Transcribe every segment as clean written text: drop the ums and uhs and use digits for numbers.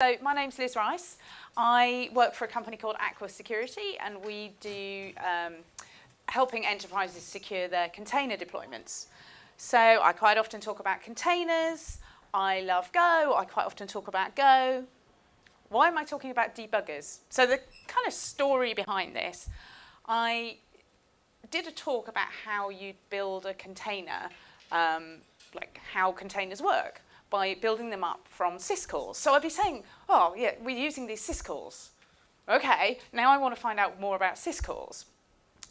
So my name's Liz Rice. I work for a company called Aqua Security, and we do helping enterprises secure their container deployments. So I quite often talk about containers. I love Go. I quite often talk about Go. Why am I talking about debuggers? So the kind of story behind this, I did a talk about how you build a container, like how containers work, by building them up from Syscalls. So I'd be saying, oh, yeah, we're using these Syscalls. OK, now I want to find out more about Syscalls.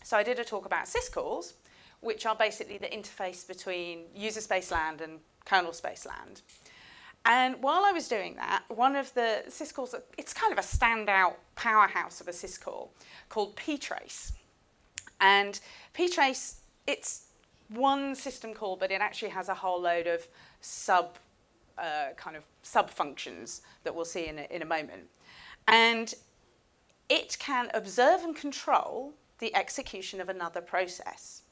So I did a talk about Syscalls, which are basically the interface between user space land and kernel space land. And while I was doing that, one of the Syscalls, it's kind of a standout powerhouse of a Syscall called ptrace. And ptrace, it's one system call, but it actually has a whole load of sub-functions that we'll see in a moment. And it can observe and control the execution of another process.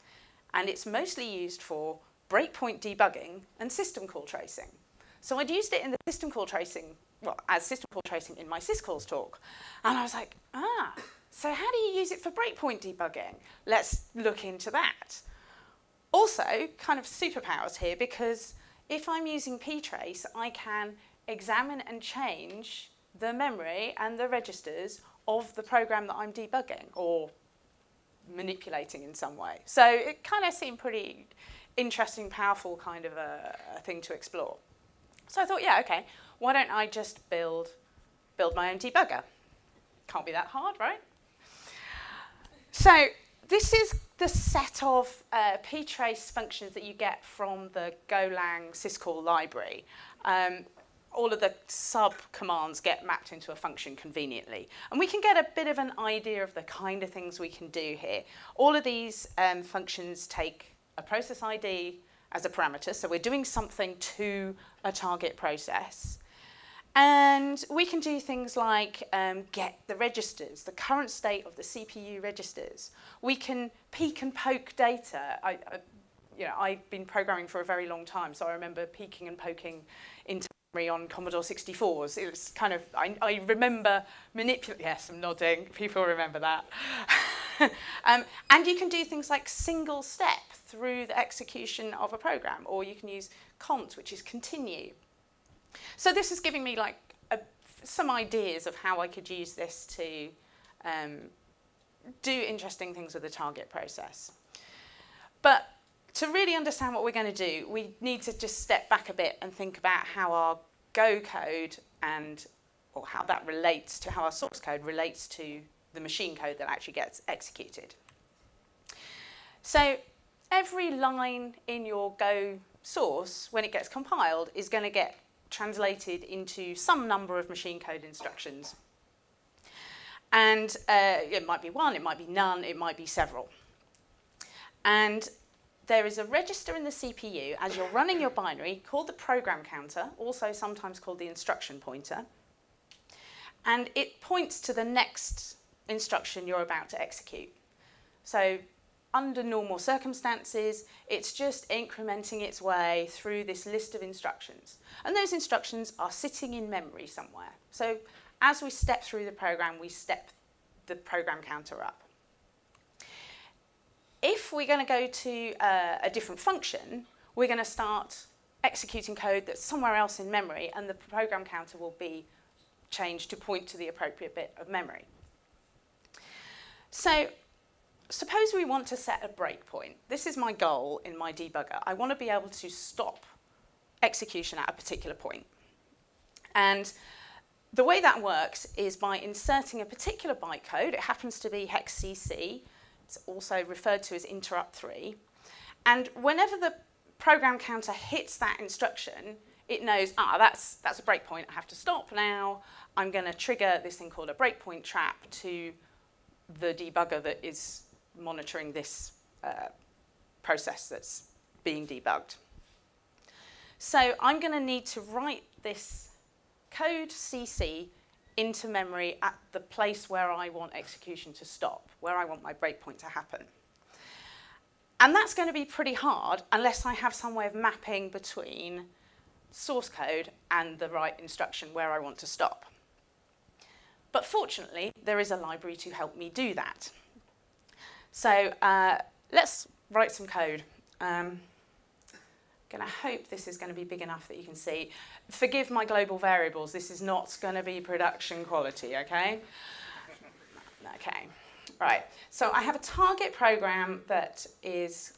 And it's mostly used for breakpoint debugging and system call tracing. So I'd used it in the system call tracing, well, as system call tracing in my Syscalls talk. And I was like, so how do you use it for breakpoint debugging? Let's look into that. Also, kind of superpowers here, because if I'm using ptrace, I can examine and change the memory and the registers of the program that I'm debugging or manipulating in some way. So it kind of seemed pretty interesting, powerful kind of a thing to explore. So I thought, yeah, OK, why don't I just build my own debugger? Can't be that hard, right? So this is the set of ptrace functions that you get from the Golang Syscall library. All of the sub-commands get mapped into a function conveniently. And we can get a bit of an idea of the kind of things we can do here. All of these functions take a process ID as a parameter, so we're doing something to a target process. And we can do things like get the registers, the current state of the CPU registers. We can peek and poke data. I've been programming for a very long time, so I remember peeking and poking into memory on Commodore 64s. It was kind of, I remember manipulating, yes, I'm nodding, people remember that. And you can do things like single step through the execution of a program, or you can use cont, which is continue. So this is giving me like some ideas of how I could use this to do interesting things with the target process. But to really understand what we're going to do, we need to just step back a bit and think about how our Go code or how that relates to how our source code relates to the machine code that actually gets executed. So every line in your Go source, when it gets compiled, is going to get translated into some number of machine code instructions. And it might be one, it might be none, it might be several. And there is a register in the CPU as you're running your binary called the program counter, also sometimes called the instruction pointer. And it points to the next instruction you're about to execute. So under normal circumstances, it's just incrementing its way through this list of instructions. And those instructions are sitting in memory somewhere. So as we step through the program, we step the program counter up. If we're going to go to a different function, we're going to start executing code that's somewhere else in memory, and the program counter will be changed to point to the appropriate bit of memory. So suppose we want to set a breakpoint. This is my goal in my debugger. I want to be able to stop execution at a particular point. And the way that works is by inserting a particular bytecode. It happens to be hex CC. It's also referred to as interrupt 3. And whenever the program counter hits that instruction, it knows, that's a breakpoint. I have to stop now. I'm going to trigger this thing called a breakpoint trap to the debugger that is monitoring this process that's being debugged. So I'm going to need to write this code CC into memory at the place where I want execution to stop, where I want my breakpoint to happen. And that's going to be pretty hard unless I have some way of mapping between source code and the right instruction where I want to stop. But fortunately, there is a library to help me do that. So let's write some code. Going to hope this is going to be big enough that you can see. Forgive my global variables. This is not going to be production quality, okay? Okay, right. So I have a target program that is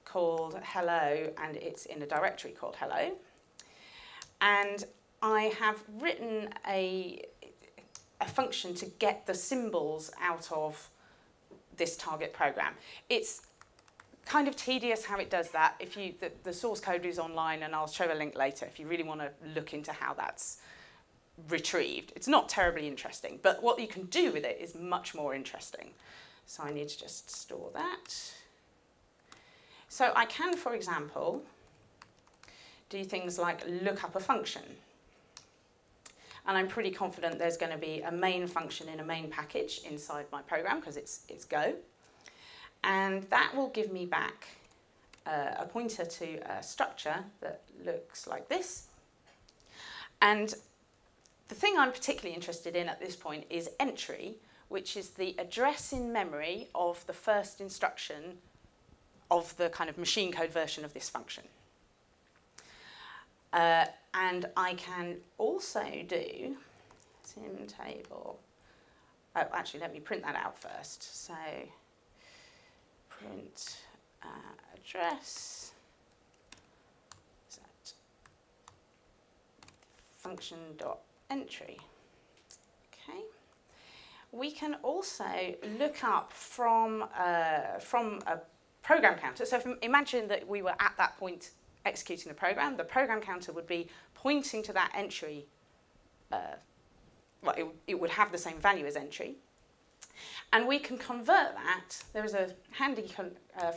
called hello, and it's in a directory called hello. And I have written a function to get the symbols out of this target program. It's kind of tedious how it does that. If you, the source code is online, and I'll show a link later if you really want to look into how that's retrieved. It's not terribly interesting, but what you can do with it is much more interesting. So I need to just store that. So I can, for example, do things like look up a function. And I'm pretty confident there's going to be a main function in a main package inside my program because it's Go. And that will give me back a pointer to a structure that looks like this. And the thing I'm particularly interested in at this point is entry, which is the address in memory of the first instruction of the kind of machine code version of this function. And I can also do sim table. Oh, actually, let me print that out first. So print address set function dot entry. Okay. We can also look up from a program counter. So imagine that we were at that point executing the program counter would be pointing to that entry. Well, it would have the same value as entry. And we can convert that. There is a handy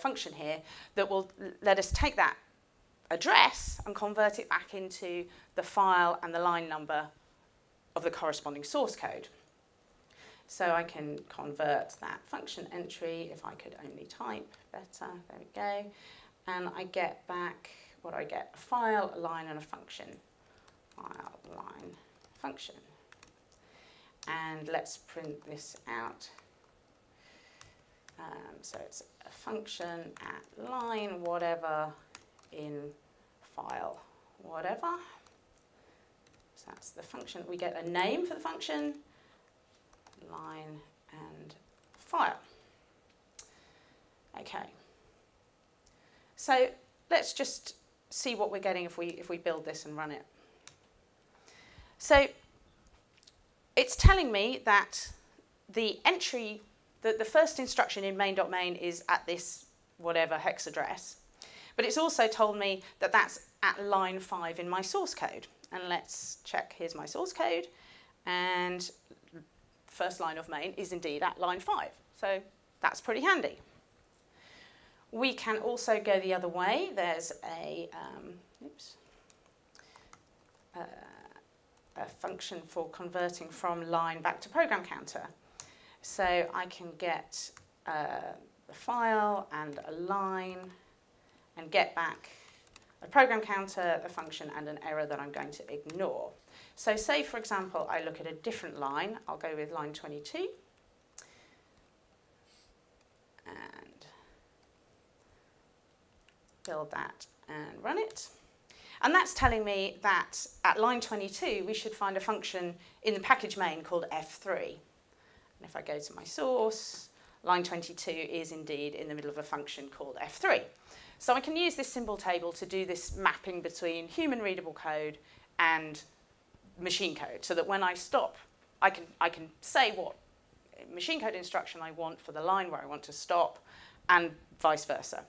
function here that will let us take that address and convert it back into the file and the line number of the corresponding source code. So I can convert that function entry, if I could only type better, there we go. And I get back, what do I get? A file, a line, and a function. File, line, function. And let's print this out. So it's a function at line, whatever, in file, whatever. So that's the function. We get a name for the function, line, and file. Okay. So let's just see what we're getting if we build this and run it. So it's telling me that the entry, the first instruction in main.main is at this whatever hex address, but it's also told me that that's at line 5 in my source code. And let's check, here's my source code, and first line of main is indeed at line 5. So that's pretty handy. We can also go the other way. There's a function for converting from line back to program counter. So I can get the file and a line and get back a program counter, a function, and an error that I'm going to ignore. So say, for example, I look at a different line. I'll go with line 22. And build that and run it. And that's telling me that at line 22, we should find a function in the package main called F3. And if I go to my source, line 22 is indeed in the middle of a function called F3. So I can use this symbol table to do this mapping between human readable code and machine code, so that when I stop, I can say what machine code instruction I want for the line where I want to stop, and vice versa.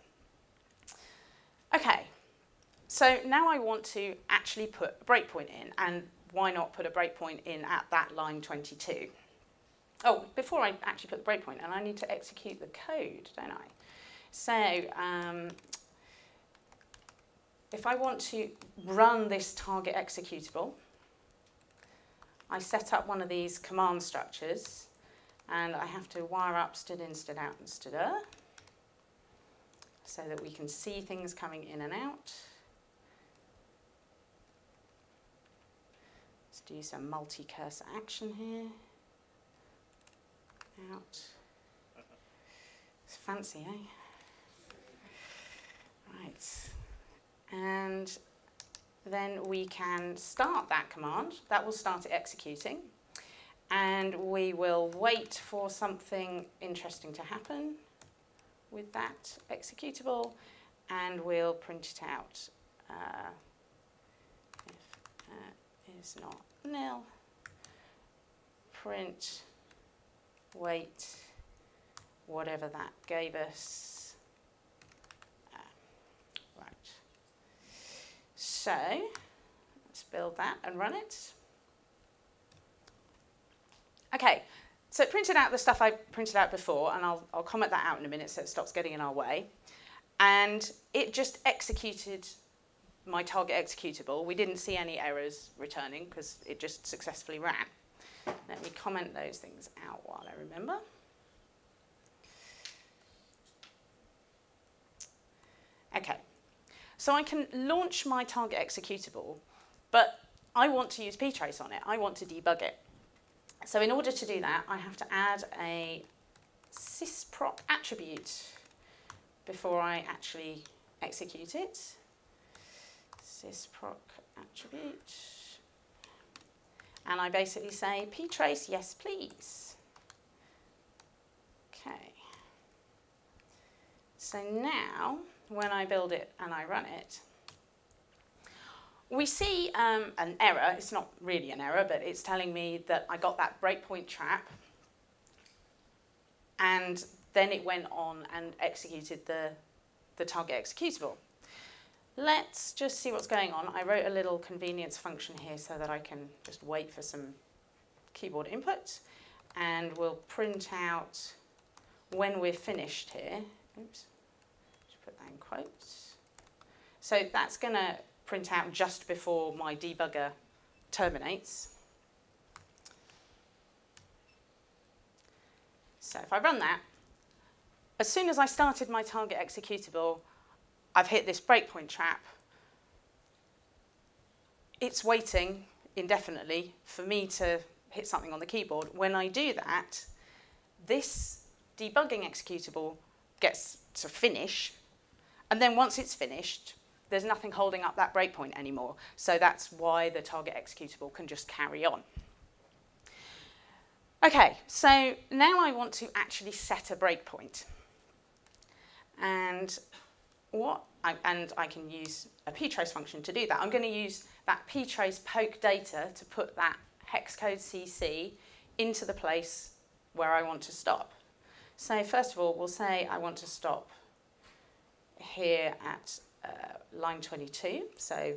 Okay, so now I want to actually put a breakpoint in, and why not put a breakpoint in at that line 22? Oh, before I actually put the breakpoint in, I need to execute the code, don't I? So if I want to run this target executable, I set up one of these command structures, and I have to wire up std in, std out, and std so that we can see things coming in and out. do some multi-cursor action here. Out. It's fancy, eh? Right. And then we can start that command. That will start it executing. And we will wait for something interesting to happen with that executable, and we'll print it out. If that is not nil, print wait, whatever that gave us. Right. So let's build that and run it. Okay, so it printed out the stuff I printed out before, and I'll comment that out in a minute so it stops getting in our way. And it just executed my target executable. We didn't see any errors returning because it just successfully ran. Let me comment those things out while I remember. Okay, so I can launch my target executable, but I want to use ptrace on it. I want to debug it. So in order to do that, I have to add a sysproc attribute before I actually execute it. Sysproc attribute. And I basically say ptrace, yes, please. Okay. So now, when I build it and I run it, we see an error. It's not really an error, but it's telling me that I got that breakpoint trap, and then it went on and executed the target executable. Let's just see what's going on. I wrote a little convenience function here so that I can just wait for some keyboard input, and we'll print out when we're finished here. Oops, just put that in quotes. So that's going to print out just before my debugger terminates. So if I run that, as soon as I started my target executable, I've hit this breakpoint trap. It's waiting indefinitely for me to hit something on the keyboard. When I do that, this debugging executable gets to finish, and then once it's finished, there's nothing holding up that breakpoint anymore. So that's why the target executable can just carry on. Okay, so now I want to actually set a breakpoint. And I can use a ptrace function to do that. I'm going to use that ptrace poke data to put that hex code CC into the place where I want to stop. So first of all, we'll say I want to stop here at line 22. So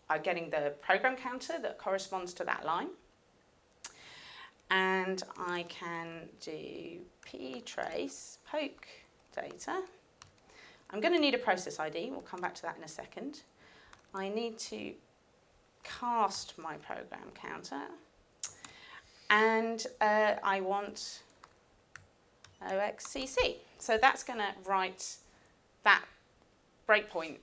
I'm getting the program counter that corresponds to that line. And I can do ptrace poke data. I'm going to need a process ID. We'll come back to that in a second. I need to cast my program counter. And I want OXCC. So that's going to write that breakpoint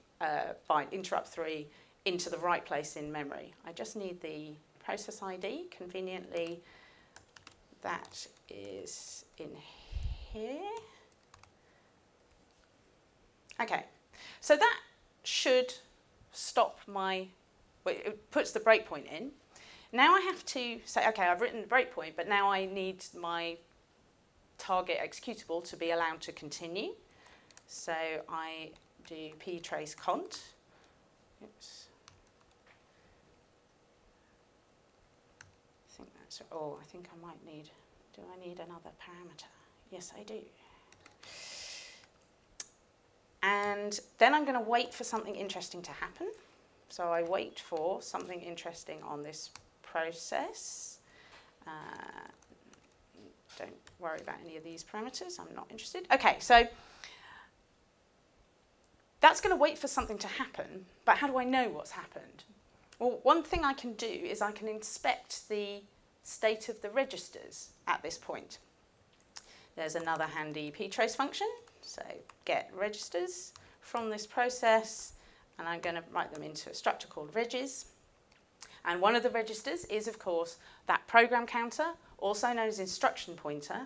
by interrupt 3 into the right place in memory. I just need the process ID. Conveniently, that is in here. Okay, so that should stop my, well, it puts the breakpoint in. Now I have to say, okay, I've written the breakpoint, but now I need my target executable to be allowed to continue. So I do ptrace cont. Oops. I think that's, oh, I think I might need, do I need another parameter? Yes, I do. And then I'm going to wait for something interesting to happen. So I wait for something interesting on this process. Don't worry about any of these parameters. I'm not interested. OK, so that's going to wait for something to happen. But how do I know what's happened? Well, one thing I can do is I can inspect the state of the registers at this point. There's another handy ptrace function. So get registers from this process, and I'm going to write them into a structure called regis. And one of the registers is, of course, that program counter, also known as instruction pointer.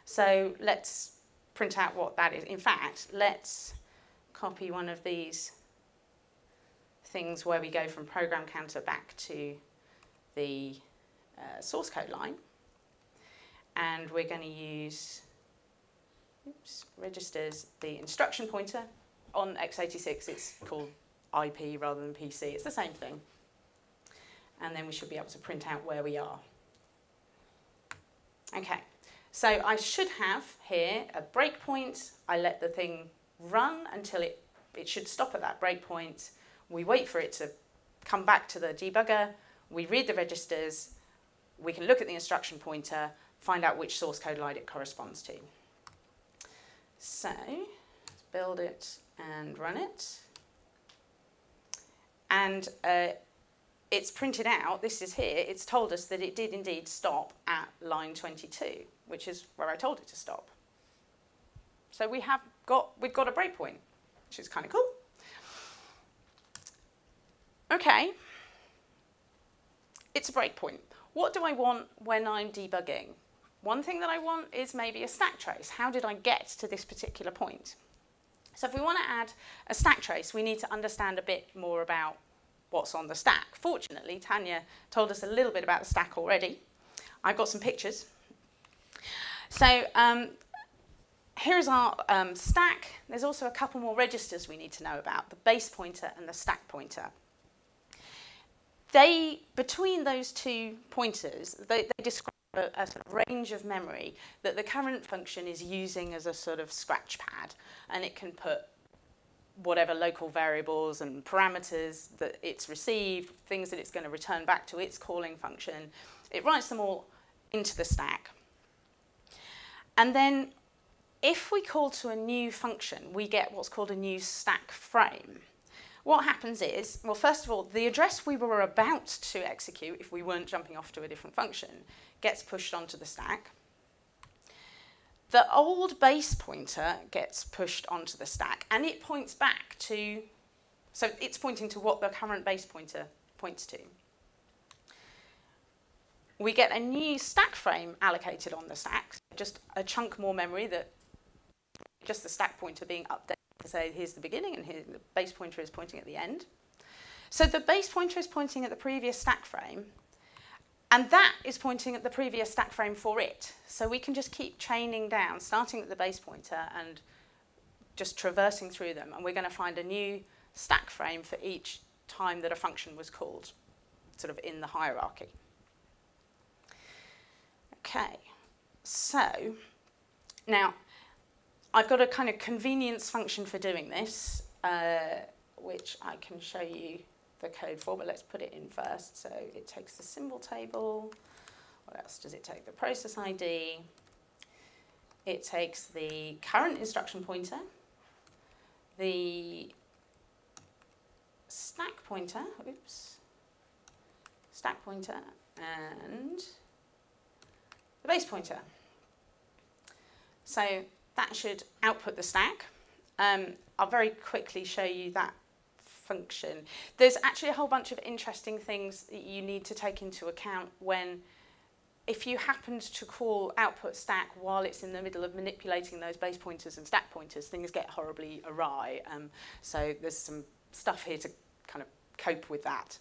So let's print out what that is. In fact, let's copy one of these things where we go from program counter back to the source code line. And we're going to use registers, the instruction pointer. On x86, it's called IP rather than PC. It's the same thing. And then we should be able to print out where we are. Okay, so I should have here a breakpoint. I let the thing run until it should stop at that breakpoint. We wait for it to come back to the debugger. We read the registers. We can look at the instruction pointer, find out which source code line it corresponds to. So let's build it and run it. And it's printed out, this is here, it's told us that it did indeed stop at line 22, which is where I told it to stop. So we've got a breakpoint, which is kind of cool. Okay, it's a breakpoint. What do I want when I'm debugging? One thing that I want is maybe a stack trace. How did I get to this particular point? So if we want to add a stack trace, we need to understand a bit more about what's on the stack. Fortunately, Tanya told us a little bit about the stack already. I've got some pictures. So here's our stack. There's also a couple more registers we need to know about, the base pointer and the stack pointer. Between those two pointers, they describe a sort of range of memory that the current function is using as a sort of scratch pad, and it can put whatever local variables and parameters that it's received, things that it's going to return back to its calling function. It writes them all into the stack. And then if we call to a new function, we get what's called a new stack frame. What happens is, well, first of all, the address we were about to execute, if we weren't jumping off to a different function, gets pushed onto the stack. The old base pointer gets pushed onto the stack, and it points back to, so it's pointing to what the current base pointer points to. We get a new stack frame allocated on the stack, just a chunk more memory, that just the stack pointer being updated to say here's the beginning and here the base pointer is pointing at the end. So the base pointer is pointing at the previous stack frame, and that is pointing at the previous stack frame for it. So we can just keep chaining down, starting at the base pointer and just traversing through them, and we're going to find a new stack frame for each time that a function was called, sort of in the hierarchy. Okay, so now I've got a kind of convenience function for doing this, which I can show you the code for, but let's put it in first. So it takes the symbol table. What else does it take? The process ID. It takes the current instruction pointer, the stack pointer, stack pointer, and the base pointer. So that should output the stack. I'll very quickly show you that function. There's actually a whole bunch of interesting things that you need to take into account if you happened to call output stack while it's in the middle of manipulating those base pointers and stack pointers, things get horribly awry. So there's some stuff here to kind of cope with that.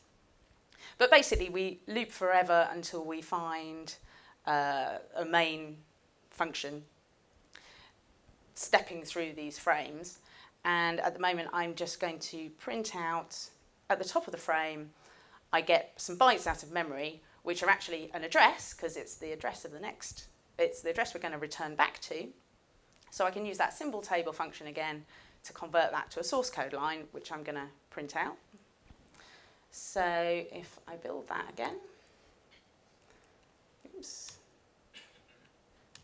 But basically we loop forever until we find a main function stepping through these frames. And at the moment, I'm just going to print out, at the top of the frame, I get some bytes out of memory, which are actually an address, because it's the address of it's the address we're going to return back to. So I can use that symbol table function again to convert that to a source code line, which I'm going to print out. So if I build that again,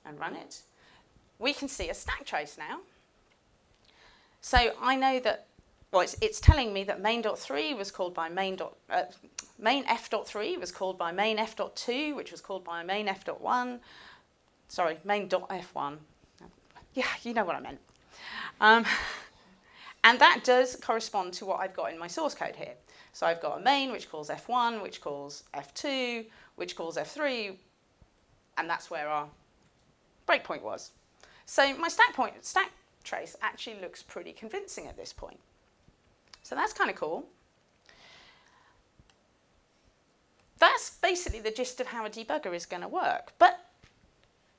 and run it, we can see a stack trace now. So I know that, well, it's telling me that main.3 was called by main.f.3 was called by main.f.2, which was called by main.f.1. Sorry, main.f1. Yeah, you know what I meant. And that does correspond to what I've got in my source code here. So I've got a main which calls F1, which calls F2, which calls F3, and that's where our breakpoint was. So my stack trace actually looks pretty convincing at this point. So that's kind of cool. That's basically the gist of how a debugger is going to work. But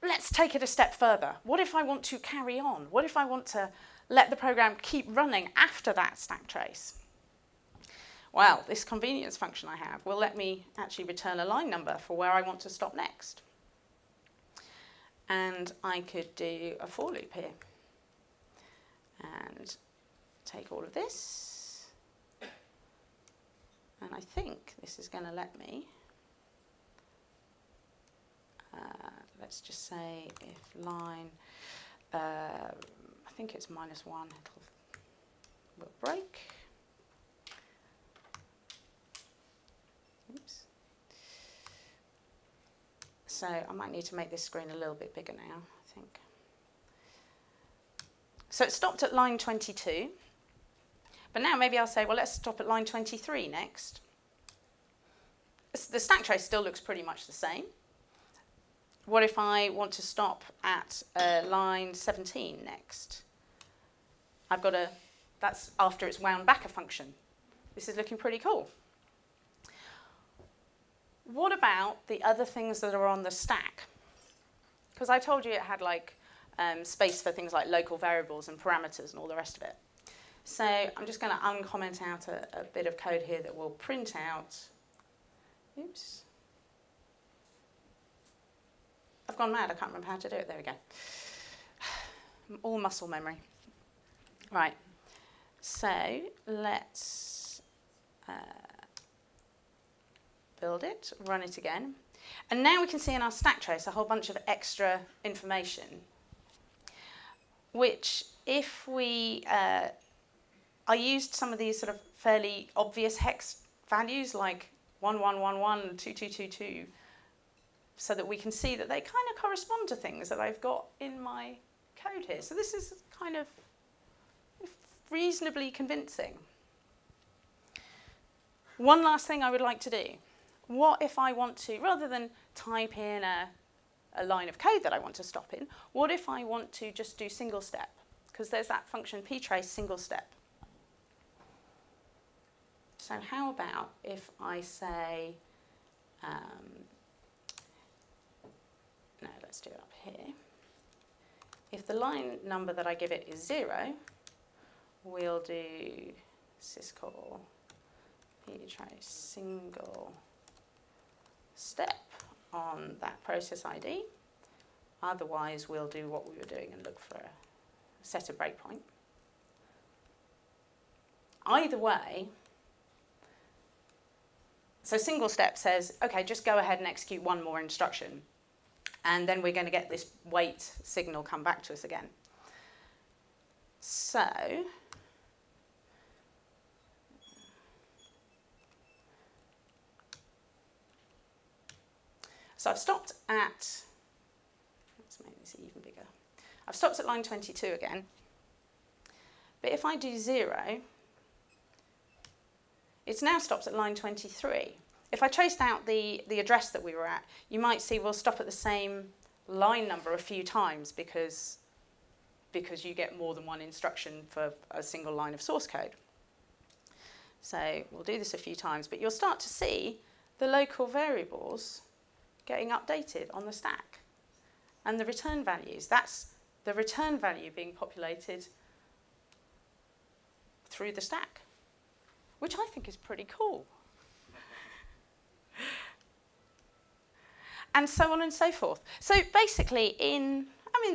let's take it a step further. What if I want to carry on? What if I want to let the program keep running after that stack trace? Well, this convenience function I have will let me actually return a line number for where I want to stop next. And I could do a for loop here. And take all of this. And I think this is going to let me, let's just say if line, I think it's -1, will break. Oops. So I might need to make this screen a little bit bigger now, I think. So it stopped at line 22. But now maybe I'll say, well, let's stop at line 23 next. The stack trace still looks pretty much the same. What if I want to stop at line 17 next? I've got that's after it's wound back a function. This is looking pretty cool. What about the other things that are on the stack? Because I told you it had like space for things like local variables and parameters and all the rest of it. So I'm just going to uncomment out a bit of code here that will print out. Oops. I've gone mad. I can't remember how to do it. There we go. All muscle memory. Right. So let's build it, run it again. And now we can see in our stack trace a whole bunch of extra information, which if we I used some of these sort of fairly obvious hex values like 1111, 2222, so that we can see that they kind of correspond to things that I've got in my code here. So this is kind of reasonably convincing. One last thing I would like to do. What if I want to, rather than type in a line of code that I want to stop in, what if I want to just do single step? Because there's that function ptrace single step. So how about if I say, no, let's do it up here. If the line number that I give it is 0, we'll do syscall ptrace single step on that process ID. Otherwise, we'll do what we were doing and look for a set a breakpoint. Either way, so single step says, okay, just go ahead and execute one more instruction. And then we're going to get this wait signal come back to us again. So I've stopped at, let's make this even bigger. I've stopped at line 22 again. But if I do 0, it's now stopped at line 23. If I traced out the address that we were at, you might see we'll stop at the same line number a few times because you get more than one instruction for a single line of source code. So we'll do this a few times, but you'll start to see the local variables getting updated on the stack. And the return values, that's the return value being populated through the stack, which I think is pretty cool. And so on and so forth. So basically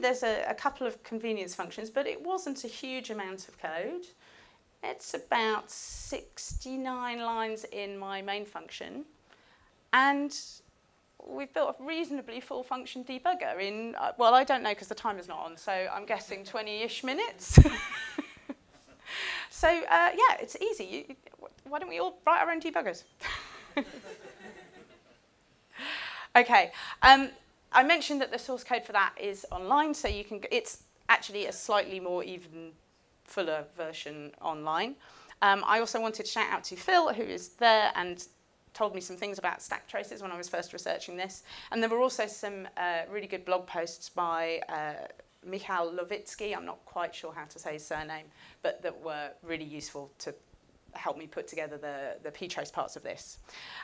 there's a couple of convenience functions, but it wasn't a huge amount of code. It's about 69 lines in my main function. And we've built a reasonably full function debugger in, well, I don't know because the timer's not on, so I'm guessing 20-ish minutes. So yeah, it's easy. Why don't we all write our own debuggers? Okay, I mentioned that the source code for that is online, so you can. It's actually a slightly more even, fuller version online. I also wanted to shout out to Phil, who is there and told me some things about stack traces when I was first researching this. And there were also some really good blog posts by Michal Lovitsky, I'm not quite sure how to say his surname, but that were really useful to help me put together the ptrace parts of this.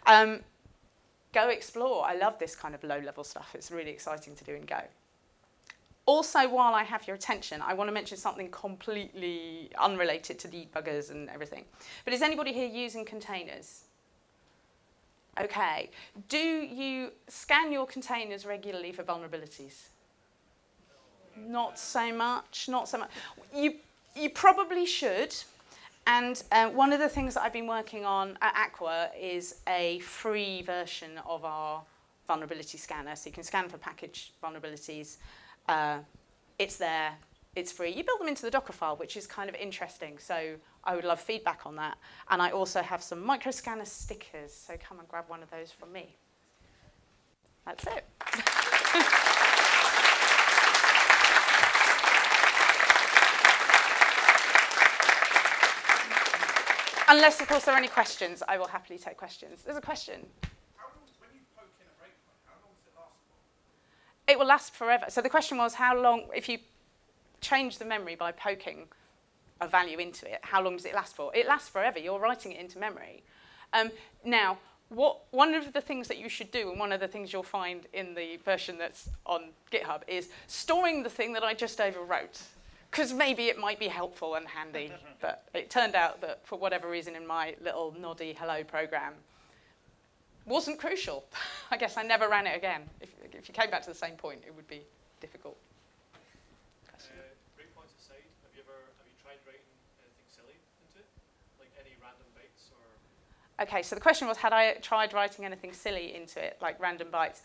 Go explore. I love this kind of low-level stuff. It's really exciting to do in Go. Also, while I have your attention, I want to mention something completely unrelated to debuggers and everything. But is anybody here using containers? Okay. Do you scan your containers regularly for vulnerabilities? Not so much, not so much. You probably should. And one of the things that I've been working on at Aqua is a free version of our vulnerability scanner. So you can scan for package vulnerabilities. It's there, it's free. You build them into the Docker file, which is kind of interesting. So I would love feedback on that. And I also have some microscanner stickers. So come and grab one of those from me. That's it. Unless, of course, there are any questions, I will happily take questions. There's a question. How long, when you poke in a breakpoint, how long does it last for? It will last forever. So the question was, how long, if you change the memory by poking a value into it, how long does it last for? It lasts forever. You're writing it into memory. Now, one of the things that you should do, and one of the things you'll find in the version that's on GitHub, is storing the thing that I just overwrote. Because maybe it might be helpful and handy, but it turned out that for whatever reason in my little noddy hello program, wasn't crucial. I guess I never ran it again. If you came back to the same point, it would be difficult. Breakpoints aside, have you tried writing anything silly into it? Like any random bytes or? Okay, so the question was, had I tried writing anything silly into it, like random bytes?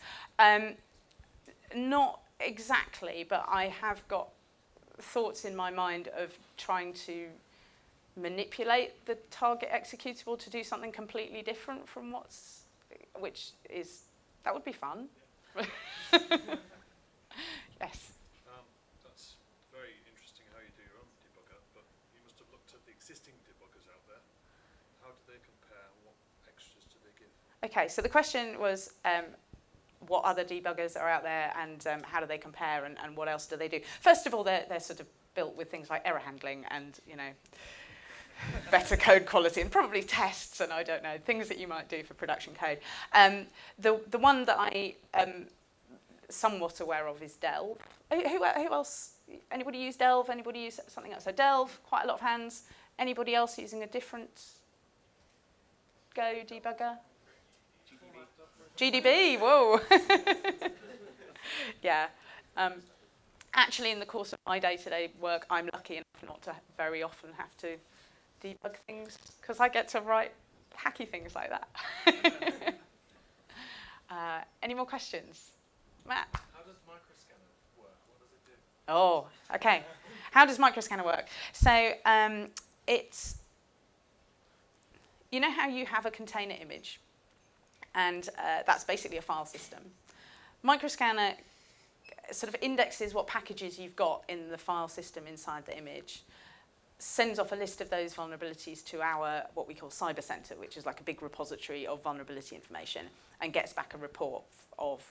Not exactly, but I have got thoughts in my mind of trying to manipulate the target executable to do something completely different from that would be fun. Yeah. Yes. That's very interesting how you do your own debugger, but you must have looked at the existing debuggers out there. How do they compare? What extras do they give? Okay, so the question was, what other debuggers are out there and how do they compare and what else do they do? First of all, they're sort of built with things like error handling and, better code quality and probably tests and I don't know, things that you might do for production code. The one that I am somewhat aware of is Delve. Who else? Anybody use Delve? Anybody use something else? So Delve, quite a lot of hands. Anybody else using a different Go debugger? GDB, whoa. Yeah. Actually, in the course of my day-to-day work, I'm lucky enough not to very often have to debug things because I get to write hacky things like that. Any more questions? Matt? How does microscanner work? What does it do? Oh, okay. How does microscanner work? So it's, you know how you have a container image? And that's basically a file system. Microscanner sort of indexes what packages you've got in the file system inside the image, sends off a list of those vulnerabilities to our, what we call Cyber Center, which is like a big repository of vulnerability information, and gets back a report of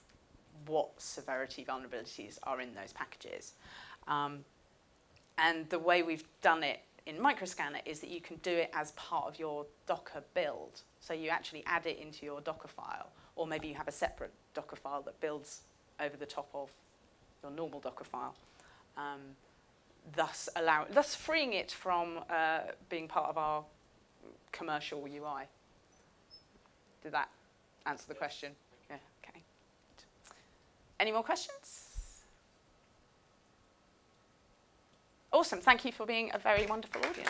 what severity vulnerabilities are in those packages. And the way we've done it in Microscanner is that you can do it as part of your Docker build. So you actually add it into your Docker file, or maybe you have a separate Docker file that builds over the top of your normal Docker file, thus freeing it from being part of our commercial UI. Did that answer the question? Yeah, okay. Any more questions? Awesome, thank you for being a very wonderful audience.